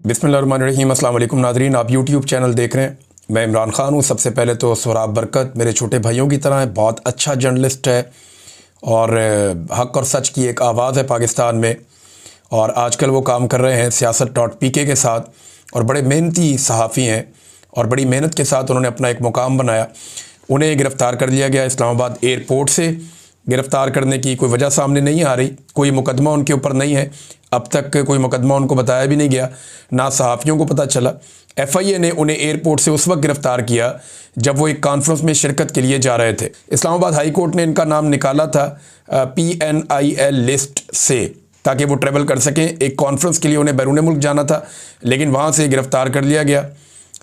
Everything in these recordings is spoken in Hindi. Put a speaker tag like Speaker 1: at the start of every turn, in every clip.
Speaker 1: बिस्मिल्लाहिर्रहमानिर्रहीम। अस्सलाम वालेकुम नाज़रीन, आप यूट्यूब चैनल देख रहे हैं। मैं इमरान ख़ान हूँ। सबसे पहले तो सोहराब बरकत मेरे छोटे भाइयों की तरह है, बहुत अच्छा जर्नलिस्ट है और हक़ और सच की एक आवाज़ है पाकिस्तान में। और आजकल वो काम कर रहे हैं siyaset.pk के साथ और बड़े मेहनती सहाफ़ी हैं और बड़ी मेहनत के साथ उन्होंने अपना एक मुकाम बनाया। उन्हें गिरफ़्तार कर लिया गया इस्लामाबाद एयरपोर्ट से। गिरफ़्तार करने की कोई वजह सामने नहीं आ रही, कोई मुकदमा उनके ऊपर नहीं है, अब तक कोई मुकदमा उनको बताया भी नहीं गया, ना सहाफ़ियों को पता चला। FIA ने उन्हें एयरपोर्ट से उस वक्त गिरफ़्तार किया जब वो एक कॉन्फ्रेंस में शिरकत के लिए जा रहे थे। इस्लामाबाद हाई कोर्ट ने इनका नाम निकाला था PNIL लिस्ट से ताकि वो ट्रैवल कर सकें। एक कॉन्फ्रेंस के लिए उन्हें बैरून मुल्क जाना था, लेकिन वहाँ से गिरफ़्तार कर लिया गया।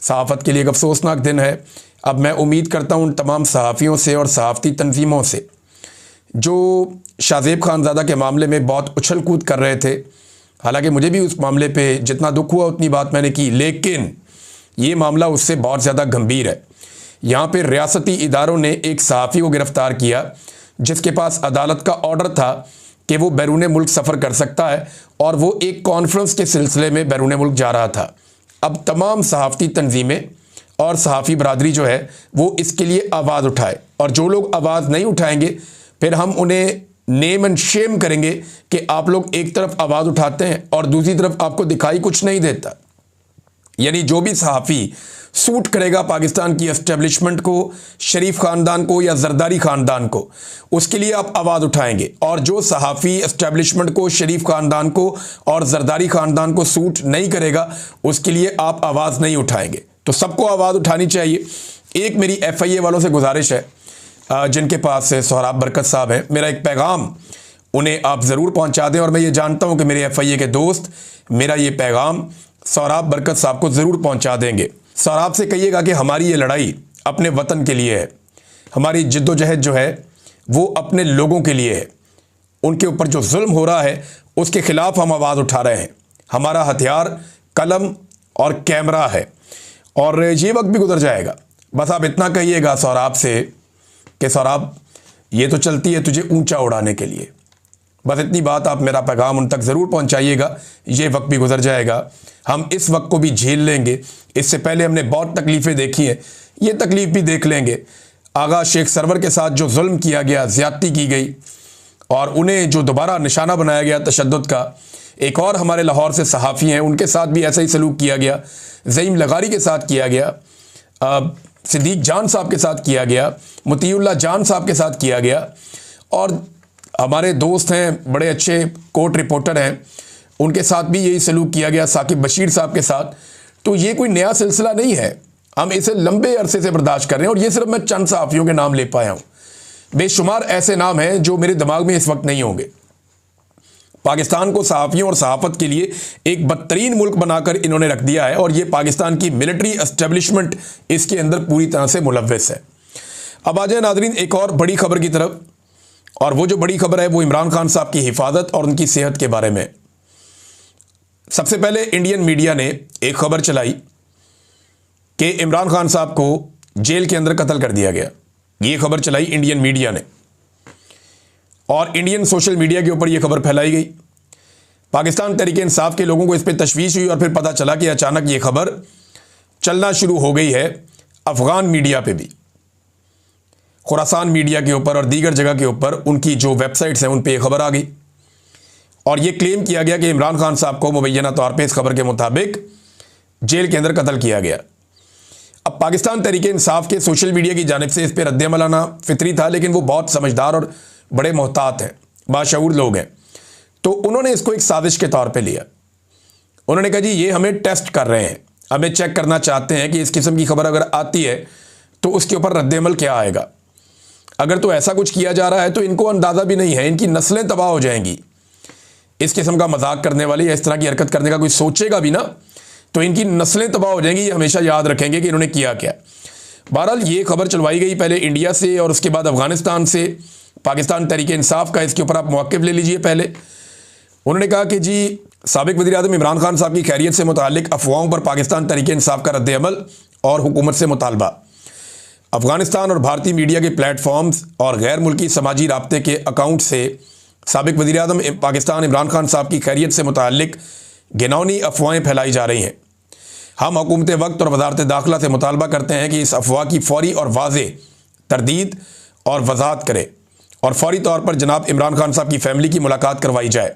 Speaker 1: सहाफ़त के लिए एक अफसोसनाक दिन है। अब मैं उम्मीद करता हूँ उन तमाम सहाफ़ियों से और सहाफ़ती तंजीमों से जो शाहज़ेब खानज़ादा के मामले में बहुत उछल कूद कर रहे थे। हालांकि मुझे भी उस मामले पे जितना दुख हुआ उतनी बात मैंने की, लेकिन ये मामला उससे बहुत ज़्यादा गंभीर है। यहाँ पे रियासती इदारों ने एक सहाफ़ी को गिरफ़्तार किया जिसके पास अदालत का ऑर्डर था कि वो बैरून मुल्क सफ़र कर सकता है और वो एक कॉन्फ्रेंस के सिलसिले में बैरून मुल्क जा रहा था। अब तमाम सहाफ़ती तंजीमें और सहाफ़ी बरादरी जो है वो इसके लिए आवाज़ उठाए, और जो लोग आवाज़ नहीं उठाएंगे फिर हम उन्हें नेम एंड शेम करेंगे कि आप लोग एक तरफ आवाज़ उठाते हैं और दूसरी तरफ आपको दिखाई कुछ नहीं देता। यानी जो भी सहाफ़ी सूट करेगा पाकिस्तान की एस्टेब्लिशमेंट को, शरीफ ख़ानदान को या जरदारी ख़ानदान को, उसके लिए आप आवाज़ उठाएंगे। और जो सहाफ़ी एस्टेब्लिशमेंट को, शरीफ ख़ानदान को और जरदारी ख़ानदान को सूट नहीं करेगा उसके लिए आप आवाज़ नहीं उठाएंगे। तो सबको आवाज़ उठानी चाहिए। एक मेरी FIA वालों से गुजारिश है जिनके पास सोहराब बरकत साहब हैं, मेरा एक पैगाम उन्हें आप ज़रूर पहुंचा दें। और मैं ये जानता हूं कि मेरे FIA के दोस्त मेरा ये पैगाम सोहराब बरकत साहब को ज़रूर पहुंचा देंगे। सोहराब से कहिएगा कि हमारी ये लड़ाई अपने वतन के लिए है, हमारी जिद्दोजहद जो है वो अपने लोगों के लिए है। उनके ऊपर जो जुल्म हो रहा है उसके ख़िलाफ़ हम आवाज़ उठा रहे हैं। हमारा हथियार कलम और कैमरा है और ये वक्त भी गुजर जाएगा। बस आप इतना कहिएगा सोहराब से कि सोहराब ये तो चलती है तुझे ऊंचा उड़ाने के लिए। बस इतनी बात आप मेरा पैगाम उन तक ज़रूर पहुंचाइएगा। ये वक्त भी गुजर जाएगा, हम इस वक्त को भी झेल लेंगे। इससे पहले हमने बहुत तकलीफ़ें देखी हैं, ये तकलीफ़ भी देख लेंगे। आगा शेख सरवर के साथ जो जुल्म किया गया, ज़्यादती की गई और उन्हें जो दोबारा निशाना बनाया गया तशद्दुद का। एक और हमारे लाहौर से सहाफ़ी हैं, उनके साथ भी ऐसा ही सलूक किया गया। ज़ईम लगारी के साथ किया गया, सिद्दीक जान साहब के साथ किया गया, मुतीउल्लाह जान साहब के साथ किया गया। और हमारे दोस्त हैं, बड़े अच्छे कोर्ट रिपोर्टर हैं, उनके साथ भी यही सलूक किया गया, साकिब बशीर साहब के साथ। तो ये कोई नया सिलसिला नहीं है, हम इसे लंबे अरसे से बर्दाश्त कर रहे हैं। और ये सिर्फ मैं चंद सहाफ़ियों के नाम ले पाया हूँ, बेशुमार ऐसे नाम हैं जो मेरे दिमाग में इस वक्त नहीं होंगे। पाकिस्तान को सहाफ़ियों और सहाफ़त के लिए एक बदतरीन मुल्क बनाकर इन्होंने रख दिया है और ये पाकिस्तान की मिलिट्री एस्टेब्लिशमेंट इसके अंदर पूरी तरह से मुलव्वस है। अब आ जाए नाज़रीन एक और बड़ी खबर की तरफ, और वो जो बड़ी खबर है वो इमरान खान साहब की हिफाजत और उनकी सेहत के बारे में। सबसे पहले इंडियन मीडिया ने एक खबर चलाई कि इमरान खान साहब को जेल के अंदर कत्ल कर दिया गया। ये खबर चलाई इंडियन मीडिया ने और इंडियन सोशल मीडिया के ऊपर यह खबर फैलाई गई। पाकिस्तान तहरीक-ए-इंसाफ के लोगों को इस पर तशवीश हुई और फिर पता चला कि अचानक ये खबर चलना शुरू हो गई है अफ़गान मीडिया पे भी, खुरासान मीडिया के ऊपर और दीगर जगह के ऊपर उनकी जो वेबसाइट्स हैं उन पर यह खबर आ गई और ये क्लेम किया गया कि इमरान खान साहब को मुबैना तौर पर इस खबर के मुताबिक जेल के अंदर कत्ल किया गया। अब पाकिस्तान तहरीक-ए-इंसाफ के सोशल मीडिया की जानिब से इस पर रद्द-ए-अमल आना फितरी था, लेकिन वो बहुत समझदार और बड़े मोहतात हैं, बाशऊर लोग हैं। तो उन्होंने इसको एक साजिश के तौर पे लिया। उन्होंने कहा जी ये हमें टेस्ट कर रहे हैं, हमें चेक करना चाहते हैं कि इस किस्म की खबर अगर आती है तो उसके ऊपर रद्द-ए-अमल क्या आएगा। अगर तो ऐसा कुछ किया जा रहा है तो इनको अंदाज़ा भी नहीं है, इनकी नस्लें तबाह हो जाएंगी। इस किस्म का मजाक करने वाले या इस तरह की हरकत करने का कोई सोचेगा भी ना तो इनकी नस्लें तबाह हो जाएंगी। ये हमेशा याद रखेंगे कि इन्होंने किया क्या। बहरहाल ये खबर चलवाई गई पहले इंडिया से और उसके बाद अफगानिस्तान से। पाकिस्तान तहरीक-ए-इंसाफ का इसके ऊपर आप मौक़िफ़ ले लीजिए। पहले उन्होंने कहा कि जी साबिक़ वज़ीर-ए-आज़म इमरान खान साहब की खैरियत से मुताल्लिक़ अफवाहों पर पाकिस्तान तहरीक-ए-इंसाफ का रद्द-ए-अमल और हुकूमत से मुतालबा। अफ़गानिस्तान और भारतीय मीडिया के प्लेटफॉर्म्स और गैर मुल्की समाजी राब्ते के अकाउंट से साबिक़ वज़ीर-ए-आज़म पाकिस्तान इमरान खान साहब की खैरियत से मुताल्लिक़ घिनौनी अफवाहें फैलाई जा रही हैं। हम हुकूमत वक्त और वजारत दाखिला से मुतालबा करते हैं कि इस अफवाह की फौरी और वाज़ेह तरदीद और वजाहत करे और फौरी तौर पर जनाब इमरान खान साहब की फैमिली की मुलाकात करवाई जाए।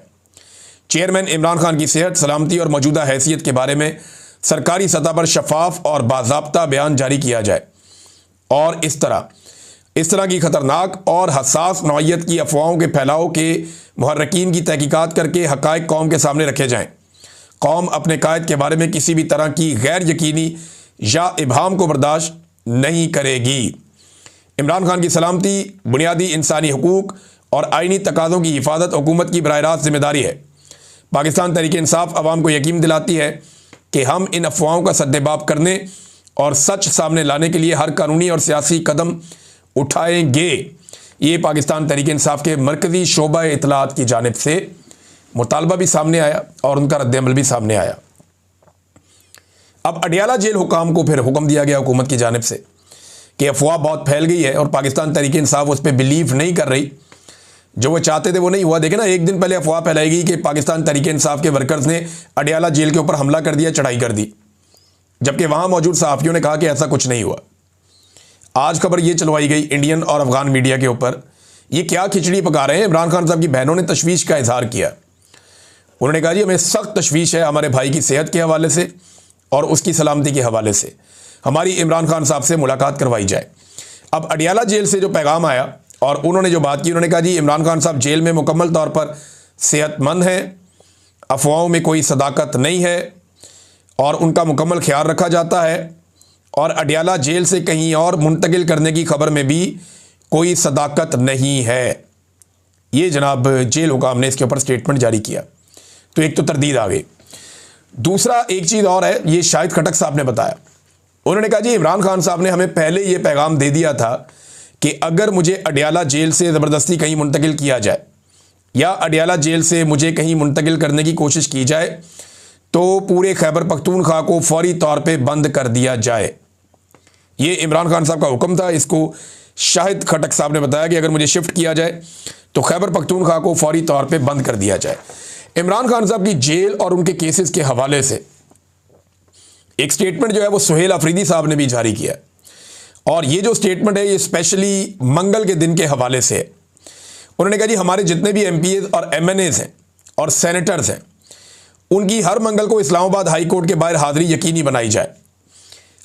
Speaker 1: चेयरमैन इमरान खान की सेहत, सलामती और मौजूदा हैसियत के बारे में सरकारी सतह पर शफाफ और बाज़ाब्ता बयान जारी किया जाए और इस तरह की ख़तरनाक और हसास नौइयत की अफवाहों के फैलाव के मुहर्रिकीन की तहकीकात करके हक़ाइक़ कौम के सामने रखे जाएँ। कौम अपने कायद के बारे में किसी भी तरह की गैर यकीनी या इबहाम को बर्दाश्त नहीं करेगी। इमरान खान की सलामती, बुनियादी इंसानी हुकूक और आइनी तकाज़ों की हिफाजत हुकूमत की बराह रास्त जिम्मेदारी है। पाकिस्तान तहरीक इंसाफ अवाम को यकीन दिलाती है कि हम इन अफवाहों का सद्देबाब करने और सच सामने लाने के लिए हर कानूनी और सियासी कदम उठाएंगे। ये पाकिस्तान तहरीक इंसाफ के मरकज़ी शोबा इत्तलात की जानिब से मुतालबा भी सामने आया और उनका रद्द-ए-अमल भी सामने आया। अब अडियाला जेल हुकाम को फिर हुक्म दिया गया हुकूमत की जानिब से कि अफवाह बहुत फैल गई है और पाकिस्तान तहरीक इंसाफ उस पर बिलीव नहीं कर रही। जो वो चाहते थे वो नहीं हुआ। देखे ना, एक दिन पहले अफवाह फैलाई गई कि पाकिस्तान तहरीक इंसाफ के वर्कर्स ने अडियाला जेल के ऊपर हमला कर दिया, चढ़ाई कर दी, जबकि वहाँ मौजूद सहाफ़ियों ने कहा कि ऐसा कुछ नहीं हुआ। आज खबर ये चलवाई गई इंडियन और अफगान मीडिया के ऊपर। ये क्या खिचड़ी पका रहे हैं। इमरान खान साहब की बहनों ने तशवीश का इजहार किया। उन्होंने कहा जी हमें सख्त तशवीश है हमारे भाई की सेहत के हवाले से और उसकी सलामती के हवाले से, हमारी इमरान खान साहब से मुलाकात करवाई जाए। अब अडियाला जेल से जो पैगाम आया और उन्होंने जो बात की, उन्होंने कहा जी इमरान खान साहब जेल में मुकम्मल तौर पर सेहतमंद हैं, अफवाहों में कोई सदाकत नहीं है और उनका मुकम्मल ख्याल रखा जाता है और अडियाला जेल से कहीं और मुंतकिल करने की खबर में भी कोई सदाकत नहीं है। ये जनाब जेल हुकाम ने इसके ऊपर स्टेटमेंट जारी किया। तो एक तो तरदीद आ गई। दूसरा एक चीज़ और है, ये शाहिद खटक साहब ने बताया। उन्होंने कहा जी इमरान खान साहब ने हमें पहले ये पैगाम दे दिया था कि अगर मुझे अडियाला जेल से ज़बरदस्ती कहीं मुंतकिल किया जाए या अडियाला जेल से मुझे कहीं मुंतकिल करने की कोशिश की जाए तो पूरे खैबर पख्तूनख्वा को फौरी तौर पे बंद कर दिया जाए। ये इमरान खान साहब का हुक्म था। इसको शाहिद खटक साहब ने बताया कि अगर मुझे शिफ्ट किया जाए तो खैबर पख्तूनख्वा को फौरी तौर पे बंद कर दिया जाए। इमरान खान साहब की जेल और उनके केसेस के हवाले से एक स्टेटमेंट जो है वो सुहेल अफरीदी साहब ने भी जारी किया और ये जो स्टेटमेंट है ये स्पेशली मंगल के दिन के हवाले से है। उन्होंने कहा जी हमारे जितने भी MPAs और MNAs हैं और सेनेटर्स हैं उनकी हर मंगल को इस्लामाबाद हाई कोर्ट के बाहर हाज़िरी यकीनी बनाई जाए।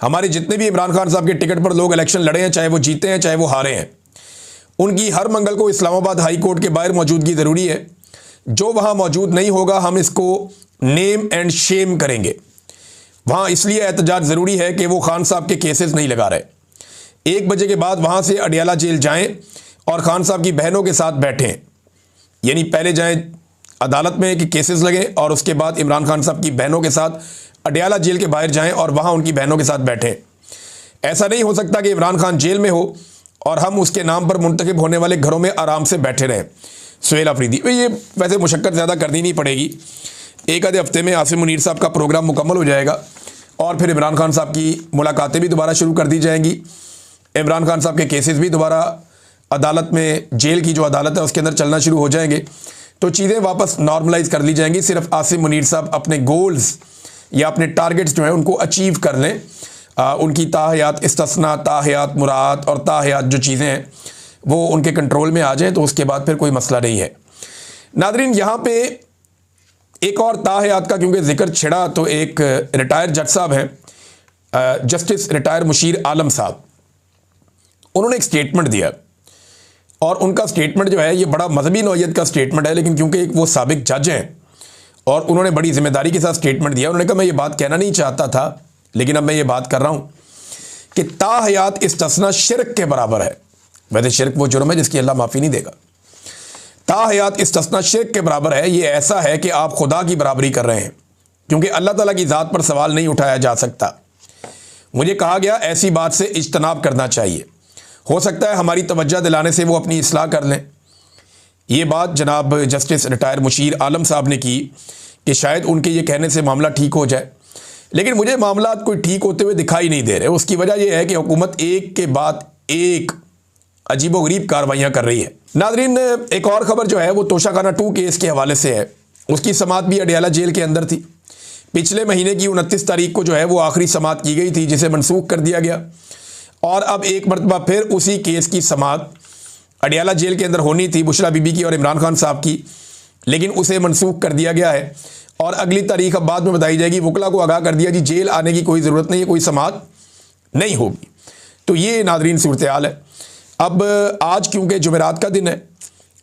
Speaker 1: हमारे जितने भी इमरान खान साहब के टिकट पर लोग इलेक्शन लड़े हैं, चाहे वो जीते हैं चाहे वो हारे हैं, उनकी हर मंगल को इस्लामाबाद हाई कोर्ट के बाहर मौजूदगी ज़रूरी है। जो वहाँ मौजूद नहीं होगा हम इसको नेम एंड शेम करेंगे। वहाँ इसलिए एहतजाज ज़रूरी है कि वो खान साहब के केसेस नहीं लगा रहे। 1 बजे के बाद वहाँ से अडियाला जेल जाएं और खान साहब की बहनों के साथ बैठें, यानी पहले जाएं अदालत में कि केसेस लगें और उसके बाद इमरान खान साहब की बहनों के साथ अडियाला जेल के बाहर जाएं और वहाँ उनकी बहनों के साथ बैठें। ऐसा नहीं हो सकता कि इमरान खान जेल में हो और हम उसके नाम पर मुंतखब होने वाले घरों में आराम से बैठे रहें। सुहेल अफरीदी, ये वैसे मुशक्कत ज़्यादा करनी नहीं पड़ेगी। एक आधे हफ्ते में आसिम मुनीर साहब का प्रोग्राम मुकम्मल हो जाएगा और फिर इमरान खान साहब की मुलाकातें भी दोबारा शुरू कर दी जाएंगी। इमरान खान साहब के केसेस भी दोबारा अदालत में, जेल की जो अदालत है उसके अंदर चलना शुरू हो जाएंगे, तो चीज़ें वापस नॉर्मलाइज कर ली जाएंगी। सिर्फ आसिम मुनीर साहब अपने गोल्स या अपने टारगेट्स जो हैं उनको अचीव कर लें। उनकी ताहयात इस्तिस्ना, ताहयात मुराद और ताहयात जो चीज़ें हैं वो उनके कंट्रोल में आ जाएं तो उसके बाद फिर कोई मसला नहीं है। नादरीन, यहाँ पे एक और ताहयात का क्योंकि जिक्र छिड़ा तो एक रिटायर जज साहब हैं, जस्टिस रिटायर मुशीर आलम साहब, उन्होंने एक स्टेटमेंट दिया और उनका स्टेटमेंट जो है ये बड़ा मजहबी नौइयत का स्टेटमेंट है, लेकिन क्योंकि वो साबिक जज हैं और उन्होंने बड़ी जिम्मेदारी के साथ स्टेटमेंट दिया। उन्होंने कहा मैं ये बात कहना नहीं चाहता था लेकिन अब मैं ये बात कर रहा हूँ कि ताहयात इस्तिस्ना शिर्क के बराबर है। वैसे शिर्क वो जुर्म है जिसकी अल्लाह माफ़ी नहीं देगा। ताहयात इस्तिस्ना शिर्क के बराबर है। ये ऐसा है कि आप खुदा की बराबरी कर रहे हैं, क्योंकि अल्लाह ताला की ज़ात पर सवाल नहीं उठाया जा सकता। मुझे कहा गया ऐसी बात से इज्तनाब करना चाहिए, हो सकता है हमारी तवज्जो दिलाने से वो अपनी इस्लाह कर लें। ये बात जनाब जस्टिस रिटायर मुशीर आलम साहब ने की कि शायद उनके ये कहने से मामला ठीक हो जाए, लेकिन मुझे मामला कोई ठीक होते हुए दिखाई नहीं दे रहे। उसकी वजह यह है कि हुकूमत एक के बाद एक अजीबोगरीब कार्रवाइयाँ कर रही है। नादरीन, एक और ख़बर जो है वो तोशाखाना 2 केस के हवाले से है। उसकी समाअत भी अडियाला जेल के अंदर थी पिछले महीने की 29 तारीख को जो है वो आखिरी समाअत की गई थी, जिसे मनसूख कर दिया गया। और अब एक मरतबा फिर उसी केस की समाअत अडियाला जेल के अंदर होनी थी, बुशरा बीबी की और इमरान खान साहब की, लेकिन उसे मनसूख कर दिया गया है। और अगली तारीख अब बाद में बताई जाएगी। वकला को आगाह कर दिया जी जेल आने की कोई ज़रूरत नहीं है, कोई समाअत नहीं होगी। तो ये नादरीन सूरत हाल है। अब आज क्योंकि जुमेरात का दिन है,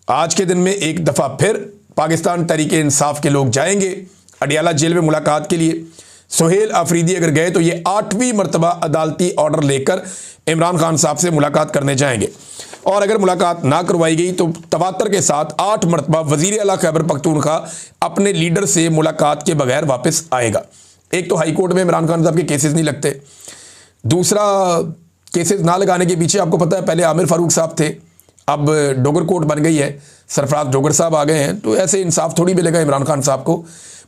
Speaker 1: आज के दिन में एक दफ़ा फिर पाकिस्तान तहरीक-ए-इंसाफ के लोग जाएंगे अडियाला जेल में मुलाकात के लिए। सुहेल आफरीदी अगर गए तो ये 8वीं मरतबा अदालती ऑर्डर लेकर इमरान खान साहब से मुलाकात करने जाएंगे। और अगर मुलाकात ना करवाई गई तो तवातर के साथ 8 मरतबा वज़ीर आला खैबर पख्तूनख्वा अपने लीडर से मुलाकात के बगैर वापस आएगा। एक तो हाई कोर्ट में इमरान खान साहब के केसेस नहीं लगते, दूसरा केसेस ना लगाने के पीछे आपको पता है पहले आमिर फारूक साहब थे, अब डोगर कोर्ट बन गई है, सरफराज डोगर साहब आ गए हैं। तो ऐसे इंसाफ थोड़ी मिलेगा इमरान खान साहब को।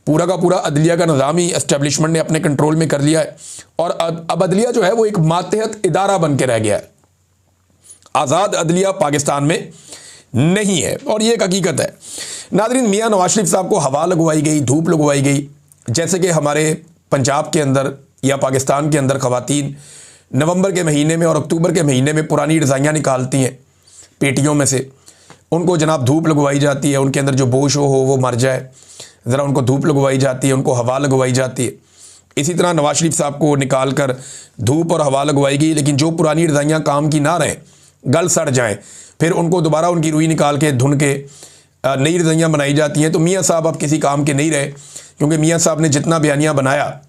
Speaker 1: पूरा का पूरा अदलिया का निज़ाम ही एस्टेब्लिशमेंट ने अपने कंट्रोल में कर लिया है और अब अदलिया जो है वो एक मातहत इदारा बन के रह गया है। आज़ाद अदलिया पाकिस्तान में नहीं है और ये एक हकीकत है। नादरीन, मियाँ नवाज शरीफ साहब को हवा लगवाई गई, धूप लगवाई गई, जैसे कि हमारे पंजाब के अंदर या पाकिस्तान के अंदर ख़वातीन नवंबर के महीने में और अक्टूबर के महीने में पुरानी रज़ाइयाँ निकालती हैं पेटियों में से, उनको जनाब धूप लगवाई जाती है, उनके अंदर जो बोश हो वो मर जाए, ज़रा उनको धूप लगवाई जाती है, उनको हवा लगवाई जाती है। इसी तरह नवाज शरीफ साहब को निकाल कर धूप और हवा लगवाई गई, लेकिन जो पुरानी रज़ाइयाँ काम की ना रहें, गल सड़ जाएं, फिर उनको दोबारा उनकी रुई निकाल के धुन के नई रज़ाइयाँ बनाई जाती हैं। तो मियाँ साहब अब किसी काम के नहीं रहे, क्योंकि मियाँ साहब ने जितना बयानिया बनाया,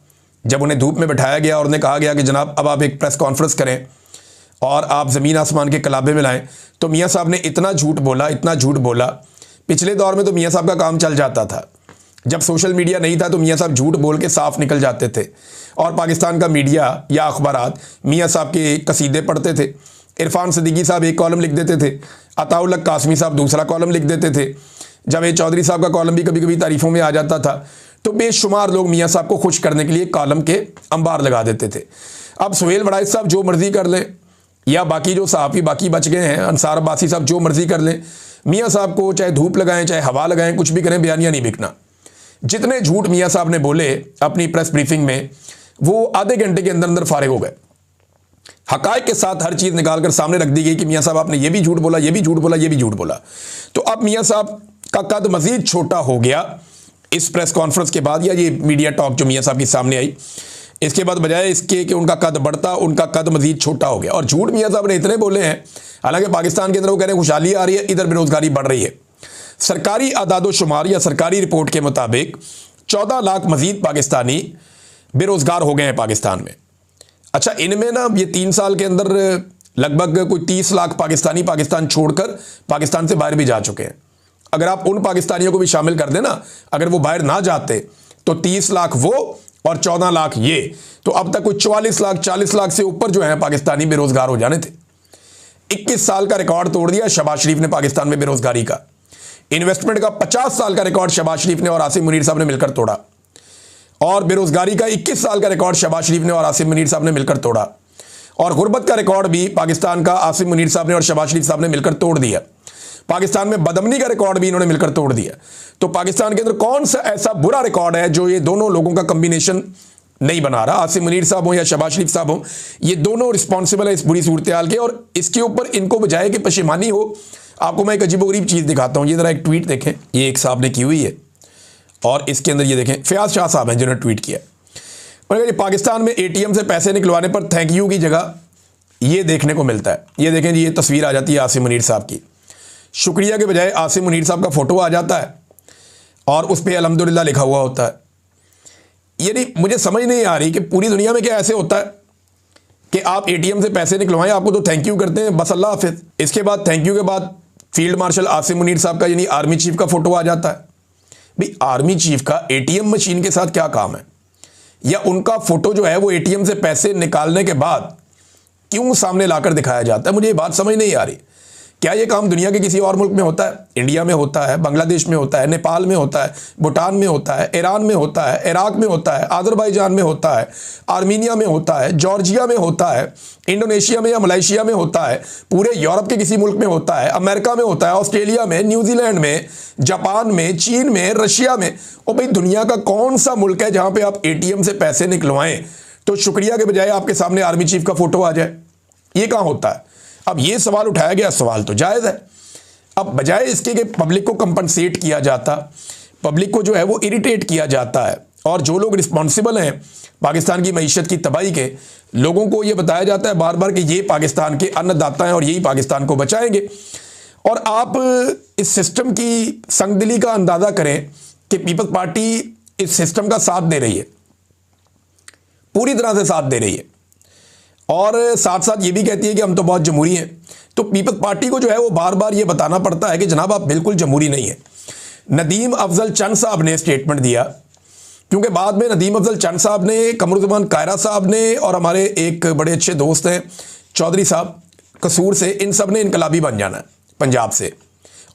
Speaker 1: जब उन्हें धूप में बिठाया गया और उन्हें कहा गया कि जनाब अब आप एक प्रेस कॉन्फ्रेंस करें और आप ज़मीन आसमान के कलाबे में लाएं, तो मियाँ साहब ने इतना झूठ बोला, इतना झूठ बोला। पिछले दौर में तो मियाँ साहब का काम चल जाता था, जब सोशल मीडिया नहीं था तो मियाँ साहब झूठ बोल के साफ निकल जाते थे और पाकिस्तान का मीडिया या अखबारात मियाँ साहब के कसीदे पढ़ते थे। इरफान सिद्दीकी साहब एक कॉलम लिख देते थे, अताउल हक कासमी साहब दूसरा कॉलम लिख देते थे, जावेद चौधरी साहब का कॉलम भी कभी कभी तारीफ़ों में आ जाता था। तो बेशुमार लोग मियाँ साहब को खुश करने के लिए कॉलम के अंबार लगा देते थे। अब सुहेल वड़ाइच साहब जो मर्ज़ी कर लें, या बाकी जो सहाफ़ी बाकी बच गए हैं, अंसार अब्बासी साहब जो मर्ज़ी कर लें, मियाँ साहब को चाहे धूप लगाएं चाहे हवा लगाएं, कुछ भी करें, बयानिया नहीं बिकना। जितने झूठ मियाँ साहब ने बोले अपनी प्रेस ब्रीफिंग में, वो आधे घंटे के अंदर अंदर फारिग हो गए। हक़ाइक़ के साथ हर चीज़ निकाल कर सामने रख दी गई कि मियाँ साहब आपने ये भी झूठ बोला, ये भी झूठ बोला, ये भी झूठ बोला। तो अब मियाँ साहब का कद मज़ीद छोटा हो गया इस प्रेस कॉन्फ्रेंस के बाद, या ये मीडिया टॉक जो मियाँ साहब के सामने आई, इसके बाद बजाय इसके कि उनका कद बढ़ता, उनका कद मज़ीद छोटा हो गया। और झूठ मियाँ साहब ने इतने बोले हैं, हालांकि पाकिस्तान के अंदर वो कह रहे हैं खुशहाली आ रही है, इधर बेरोज़गारी बढ़ रही है। सरकारी आदादो शुमार या सरकारी रिपोर्ट के मुताबिक 14 लाख मज़ीद पाकिस्तानी बेरोज़गार हो गए हैं पाकिस्तान में। अच्छा, इनमें ना ये 3 साल के अंदर लगभग कोई 30 लाख पाकिस्तानी पाकिस्तान छोड़कर पाकिस्तान से बाहर भी जा चुके हैं। अगर आप उन पाकिस्तानियों को भी शामिल कर देना, अगर वो बाहर ना जाते तो 30 लाख वो और 14 लाख ये, तो अब तक कोई 44 लाख 40 लाख से ऊपर जो है पाकिस्तानी बेरोज़गार हो जाने थे। 21 साल का रिकॉर्ड तोड़ दिया शहबाज शरीफ ने पाकिस्तान में बेरोज़गारी का। इन्वेस्टमेंट का 50 साल का रिकॉर्ड शहबाज शरीफ ने और आसिम मुनीर साहब ने मिलकर तोड़ा, और बेरोज़गारी का 21 साल का रिकॉर्ड शहबाज शरीफ ने और आसिम मुनीर साहब ने मिलकर तोड़ा, और गुर्बत का रिकॉर्ड भी पाकिस्तान का आसिम मुनीर साहब ने और शहबाज शरीफ साहब ने मिलकर तोड़ दिया। पाकिस्तान में बदअमनी का रिकॉर्ड भी इन्होंने मिलकर तोड़ दिया। तो पाकिस्तान के अंदर कौन सा ऐसा बुरा रिकॉर्ड है जो ये दोनों लोगों का कम्बिनेशन नहीं बना रहा? आसिम मुनीर साहब हो या शहबाज शरीफ साहब हो, ये दोनों रिस्पॉन्सिबल है इस बुरी सूरत हाल के। और इसके ऊपर इनको बजाय कि पशेमानी हो, आपको मैं एक अजीबोगरीब चीज़ दिखाता हूँ। ये ज़रा एक ट्वीट देखें, ये एक साहब ने की हुई है और इसके अंदर ये देखें, फयाज शाह साहब हैं जिन्होंने ट्वीट किया। उन्होंने कहा पाकिस्तान में ATM से पैसे निकलवाने पर थैंक यू की जगह ये देखने को मिलता है। ये देखें जी, ये तस्वीर आ जाती है आसिम मुनीर साहब की, शुक्रिया के बजाय आसिम मुनीर साहब का फ़ोटो आ जाता है और उस पर अल्हम्दुलिल्लाह लिखा हुआ होता है। यानी मुझे समझ नहीं आ रही कि पूरी दुनिया में क्या ऐसे होता है कि आप ATM से पैसे निकलवाएं, आपको तो थैंक यू करते हैं, बस अल्लाह हाफिज़। इसके बाद थैंक यू के बाद फील्ड मार्शल आसिम मुनीर साहब का यानी आर्मी चीफ का फ़ोटो आ जाता है। भाई, आर्मी चीफ का ATM मशीन के साथ क्या काम है? या उनका फ़ोटो जो है वो ATM से पैसे निकालने के बाद क्यों सामने लाकर दिखाया जाता है? मुझे ये बात समझ नहीं आ रही क्या ये काम दुनिया के किसी और मुल्क में होता है? इंडिया में होता है, बांग्लादेश में होता है, नेपाल में होता है, भूटान में होता है, ईरान में होता है, इराक में होता है, अजरबैजान में होता है, आर्मीनिया में होता है, जॉर्जिया में होता है, इंडोनेशिया में या मलेशिया में होता है, पूरे यूरोप के किसी मुल्क में होता है, अमेरिका में होता है, ऑस्ट्रेलिया में, न्यूजीलैंड में, जापान में, चीन में, रशिया में। और भाई दुनिया का कौन सा मुल्क है जहां पे आप एटीएम से पैसे निकलवाएं तो शुक्रिया के बजाय आपके सामने आर्मी चीफ का फोटो आ जाए? ये कहां होता है? अब ये सवाल उठाया गया, सवाल तो जायज़ है। अब बजाय इसके कि पब्लिक को कंपनसेट किया जाता, पब्लिक को जो है वो इरिटेट किया जाता है, और जो लोग रिस्पॉन्सिबल हैं पाकिस्तान की मईशत की तबाही के, लोगों को ये बताया जाता है बार बार कि ये पाकिस्तान के अन्नदाता हैं और यही पाकिस्तान को बचाएंगे। और आप इस सिस्टम की संगदिली का अंदाज़ा करें कि पीपल्स पार्टी इस सिस्टम का साथ दे रही है, पूरी तरह से साथ दे रही है, और साथ साथ ये भी कहती है कि हम तो बहुत जमहूरी हैं। तो पीपल्स पार्टी को जो है वो बार बार ये बताना पड़ता है कि जनाब आप बिल्कुल जमहूरी नहीं है। नदीम अफजल चंद साहब ने स्टेटमेंट दिया, क्योंकि बाद में नदीम अफजल चंद साहब ने, कमरुज़्ज़मान कायरा साहब ने, और हमारे एक बड़े अच्छे दोस्त हैं चौधरी साहब कसूर से, इन सब ने इनकलाबी बन जाना है पंजाब से,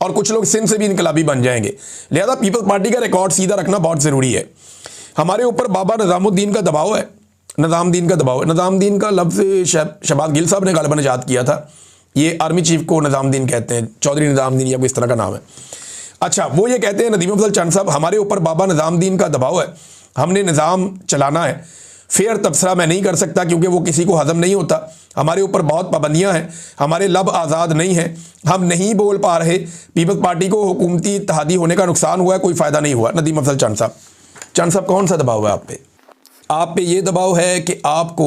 Speaker 1: और कुछ लोग सिंध से भी इनकलाबी बन जाएंगे। लिहाजा पीपल्स पार्टी का रिकॉर्ड सीधा रखना बहुत ज़रूरी है। हमारे ऊपर बाबा निज़ामुद्दीन का दबाव है, निज़ामुद्दीन का दबाव है। निज़ामुद्दीन का लफ्ज़ शहबाज गिल साहब ने गालिबन इजाद किया था। ये आर्मी चीफ को निज़ामुद्दीन कहते हैं, चौधरी निज़ामुद्दीन या कोई इस तरह का नाम है। अच्छा, वो ये कहते हैं नदीम अफजल चंद साहब, हमारे ऊपर बाबा निज़ामुद्दीन का दबाव है, हमने निज़ाम चलाना है, फेयर तबसरा मैं नहीं कर सकता क्योंकि वो किसी को हजम नहीं होता, हमारे ऊपर बहुत पाबंदियां हैं, हमारे लब आज़ाद नहीं हैं, हम नहीं बोल पा रहे, पीपल्स पार्टी को हुकूमती इत्तेहादी होने का नुकसान हुआ है, कोई फ़ायदा नहीं हुआ। नदीम अफजल चंद साहब, कौन सा दबाव है आप पे? आप पे ये दबाव है कि आपको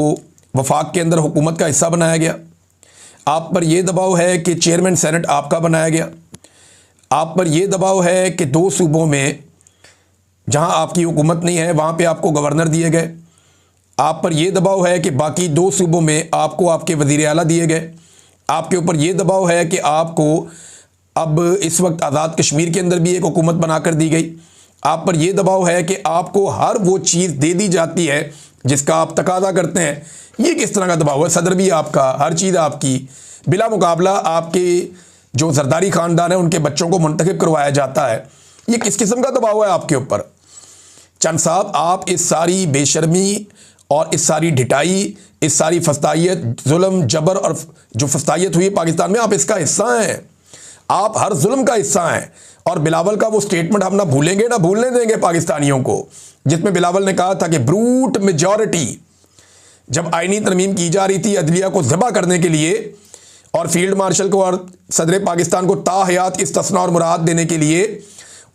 Speaker 1: वफाक के अंदर हुकूमत का हिस्सा बनाया गया, आप पर यह दबाव है कि चेयरमैन सेनेट आपका बनाया गया, आप पर यह दबाव है कि 2 सूबों में जहां आपकी हुकूमत नहीं है वहां पे आपको गवर्नर दिए गए, आप पर यह दबाव है कि बाकी 2 सूबों में आपको आपके वज़ीर आला दिए गए, आपके ऊपर यह दबाव है कि आपको अब इस वक्त आज़ाद कश्मीर के अंदर भी एक हुकूमत बनाकर दी गई, आप पर यह दबाव है कि आपको हर वो चीज़ दे दी जाती है जिसका आप तकाजा करते हैं। ये किस तरह का दबाव है? सदर भी आपका, हर चीज़ आपकी, बिला मुकाबला आपके जो जरदारी ख़ानदान है उनके बच्चों को मुंतखब करवाया जाता है। ये किस किस्म का दबाव है आपके ऊपर? चंद साहब, आप इस सारी बेशर्मी और इस सारी ढिटाई, इस सारी फस्तायत, जुल्म, जबर और जो फस्तायत हुई पाकिस्तान में, आप इसका हिस्सा हैं, आप हर जुल्म का हिस्सा हैं। और बिलावल का वो स्टेटमेंट हम ना भूलेंगे ना भूलने देंगे पाकिस्तानियों को, जिसमें बिलावल ने कहा था कि ब्रूट मेजॉरिटी, जब आईनी तरमीम की जा रही थी अदलिया को ज़बह करने के लिए और फील्ड मार्शल को और सदर पाकिस्तान को ताहयात इस्तिस्ना और मुराद देने के लिए,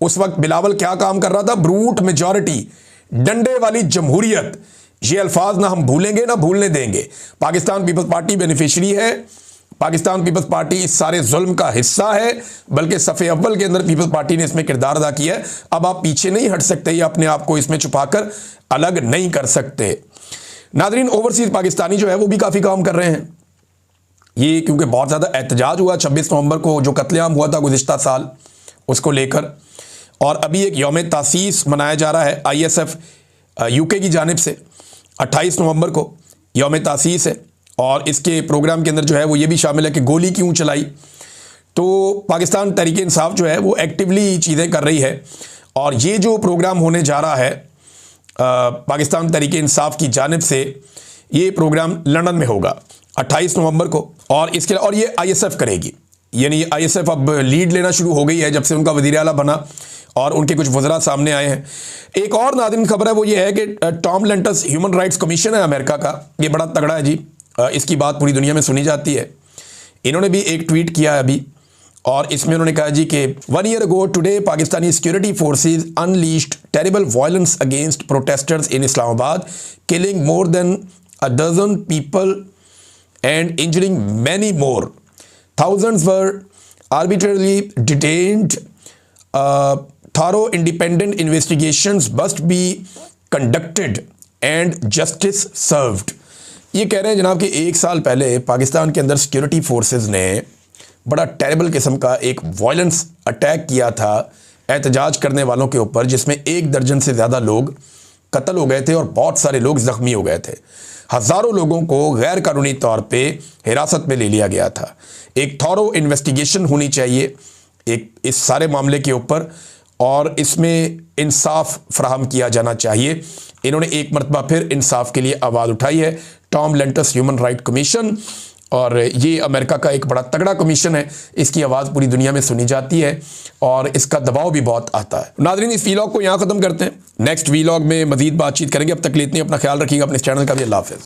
Speaker 1: उस वक्त बिलावल क्या काम कर रहा था? ब्रूट मेजॉरिटी, डंडे वाली जमहूरियत। ये अल्फाज ना हम भूलेंगे ना भूलने देंगे। पाकिस्तान पीपल्स पार्टी बेनिफिशरी है, पाकिस्तान पीपल्स पार्टी इस सारे जुल्म का हिस्सा है, बल्कि सफ़े अव्वल के अंदर पीपल्स पार्टी ने इसमें किरदार अदा किया है। अब आप पीछे नहीं हट सकते या अपने आप को इसमें छुपाकर अलग नहीं कर सकते। नाज़रीन, ओवरसीज़ पाकिस्तानी जो है वो भी काफ़ी काम कर रहे हैं। ये क्योंकि बहुत ज़्यादा एहतजाज हुआ 26 नवंबर को, जो कत्लेआम हुआ था गुज़िश्ता साल, उसको लेकर, और अभी एक यौम तासीस मनाया जा रहा है ISF UK की जानिब से। 28 नवंबर को यौम तासीस है, और इसके प्रोग्राम के अंदर जो है वो ये भी शामिल है कि गोली क्यों चलाई। तो पाकिस्तान तहरीक इंसाफ जो है वो एक्टिवली चीज़ें कर रही है, और ये जो प्रोग्राम होने जा रहा है पाकिस्तान तहरीक इंसाफ की जानिब से, ये प्रोग्राम लंदन में होगा 28 नवंबर को, और इसके और ये ISF करेगी। यानी ISF अब लीड लेना शुरू हो गई है जब से उनका वज़ीर आला बना, और उनके कुछ वज़रा सामने आए हैं। एक और नाज़रीन खबर है, वो ये है कि Tom Lantus human rights commission है अमेरिका का, ये बड़ा तगड़ा है जी, इसकी बात पूरी दुनिया में सुनी जाती है। इन्होंने भी एक ट्वीट किया है अभी, और इसमें उन्होंने कहा जी कि 1 year ago today Pakistani security forces unleashed terrible violence against protesters in Islamabad, killing more than a dozen people and injuring many more. Thousands were arbitrarily detained. Thorough independent investigations must be conducted and justice served. ये कह रहे हैं जनाब कि 1 साल पहले पाकिस्तान के अंदर सिक्योरिटी फोर्सेस ने बड़ा टेरिबल किस्म का एक वायलेंस अटैक किया था एहतजाज करने वालों के ऊपर, जिसमें 1 दर्जन से ज़्यादा लोग कत्ल हो गए थे और बहुत सारे लोग ज़ख्मी हो गए थे। हज़ारों लोगों को गैर कानूनी तौर पे हिरासत में ले लिया गया था। एक थॉरो इन्वेस्टिगेशन होनी चाहिए एक इस सारे मामले के ऊपर, और इसमें इंसाफ फराहम किया जाना चाहिए। इन्होंने एक मरतबा फिर इंसाफ के लिए आवाज़ उठाई है, Tom Lantus human right commission, और ये अमेरिका का एक बड़ा तगड़ा कमीशन है। इसकी आवाज़ पूरी दुनिया में सुनी जाती है और इसका दबाव भी बहुत आता है। नाज़रीन, इस वीलॉग को यहाँ ख़त्म करते हैं, नेक्स्ट वीलॉग में मज़ीद बातचीत करेंगे। अब तक लेते हैं, अपना ख्याल रखिएगा, अपने चैनल का भी। अल्लाह हाफ़िज़।